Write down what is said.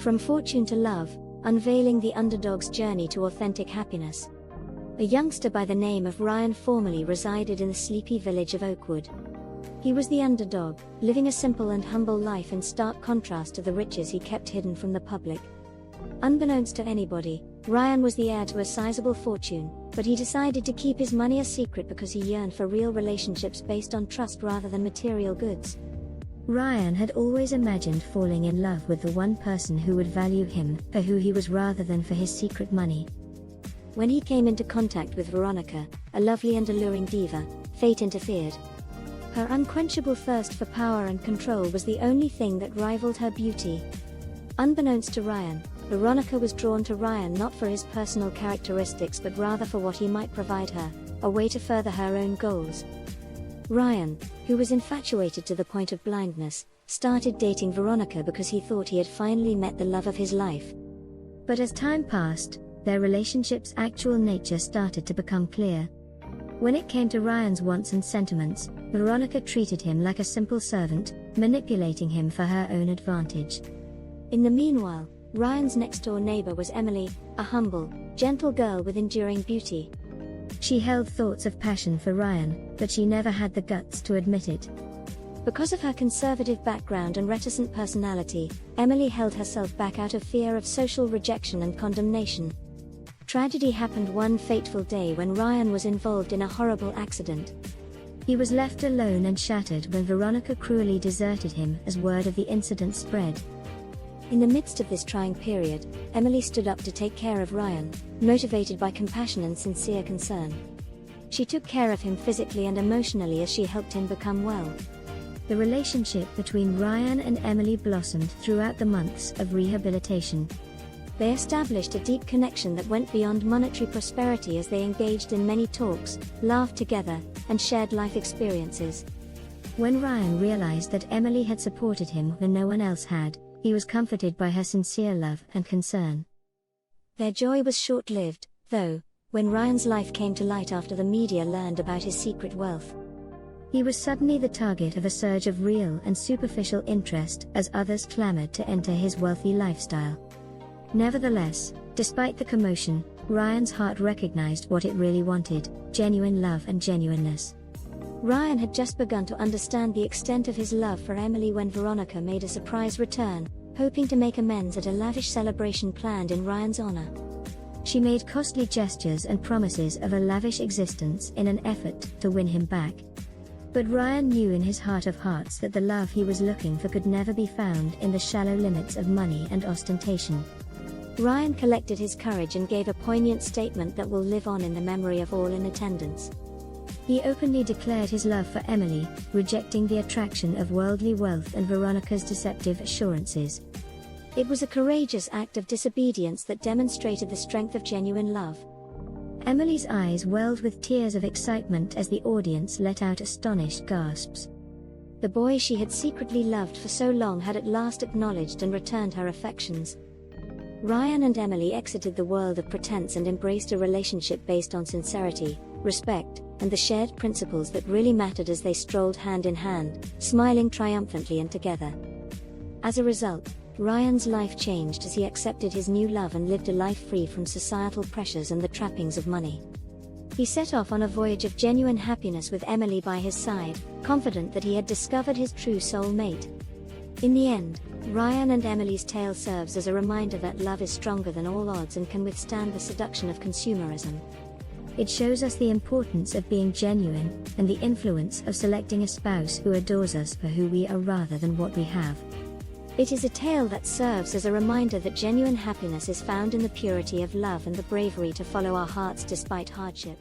From Fortune to Love, Unveiling the Underdog's Journey to Authentic Happiness. A youngster by the name of Ryan formerly resided in the sleepy village of Oakwood. He was the underdog, living a simple and humble life in stark contrast to the riches he kept hidden from the public. Unbeknownst to anybody, Ryan was the heir to a sizable fortune, but he decided to keep his money a secret because he yearned for real relationships based on trust rather than material goods. Ryan had always imagined falling in love with the one person who would value him for who he was rather than for his secret money. When he came into contact with Veronica, a lovely and alluring diva, fate interfered. Her unquenchable thirst for power and control was the only thing that rivaled her beauty. Unbeknownst to Ryan, Veronica was drawn to Ryan not for his personal characteristics but rather for what he might provide her, a way to further her own goals. Ryan, who was infatuated to the point of blindness, started dating Veronica because he thought he had finally met the love of his life. But as time passed, their relationship's actual nature started to become clear. When it came to Ryan's wants and sentiments, Veronica treated him like a simple servant, manipulating him for her own advantage. In the meanwhile, Ryan's next-door neighbor was Emily, a humble, gentle girl with enduring beauty. She held thoughts of passion for Ryan, but she never had the guts to admit it. Because of her conservative background and reticent personality, Emily held herself back out of fear of social rejection and condemnation. Tragedy happened one fateful day when Ryan was involved in a horrible accident. He was left alone and shattered when Veronica cruelly deserted him as word of the incident spread. In the midst of this trying period, Emily stood up to take care of Ryan, motivated by compassion and sincere concern. She took care of him physically and emotionally as she helped him become well. The relationship between Ryan and Emily blossomed throughout the months of rehabilitation. They established a deep connection that went beyond monetary prosperity as they engaged in many talks, laughed together, and shared life experiences. When Ryan realized that Emily had supported him when no one else had, he was comforted by her sincere love and concern. Their joy was short-lived, though, when Ryan's life came to light after the media learned about his secret wealth. He was suddenly the target of a surge of real and superficial interest as others clamored to enter his wealthy lifestyle. Nevertheless, despite the commotion, Ryan's heart recognized what it really wanted: genuine love and genuineness. Ryan had just begun to understand the extent of his love for Emily when Veronica made a surprise return, hoping to make amends at a lavish celebration planned in Ryan's honor. She made costly gestures and promises of a lavish existence in an effort to win him back. But Ryan knew in his heart of hearts that the love he was looking for could never be found in the shallow limits of money and ostentation. Ryan collected his courage and gave a poignant statement that will live on in the memory of all in attendance. He openly declared his love for Emily, rejecting the attraction of worldly wealth and Veronica's deceptive assurances. It was a courageous act of disobedience that demonstrated the strength of genuine love. Emily's eyes welled with tears of excitement as the audience let out astonished gasps. The boy she had secretly loved for so long had at last acknowledged and returned her affections. Ryan and Emily exited the world of pretense and embraced a relationship based on sincerity, respect, and the shared principles that really mattered as they strolled hand in hand, smiling triumphantly and together. As a result, Ryan's life changed as he accepted his new love and lived a life free from societal pressures and the trappings of money. He set off on a voyage of genuine happiness with Emily by his side, confident that he had discovered his true soul mate. In the end, Ryan and Emily's tale serves as a reminder that love is stronger than all odds and can withstand the seduction of consumerism. It shows us the importance of being genuine, and the influence of selecting a spouse who adores us for who we are rather than what we have. It is a tale that serves as a reminder that genuine happiness is found in the purity of love and the bravery to follow our hearts despite hardship.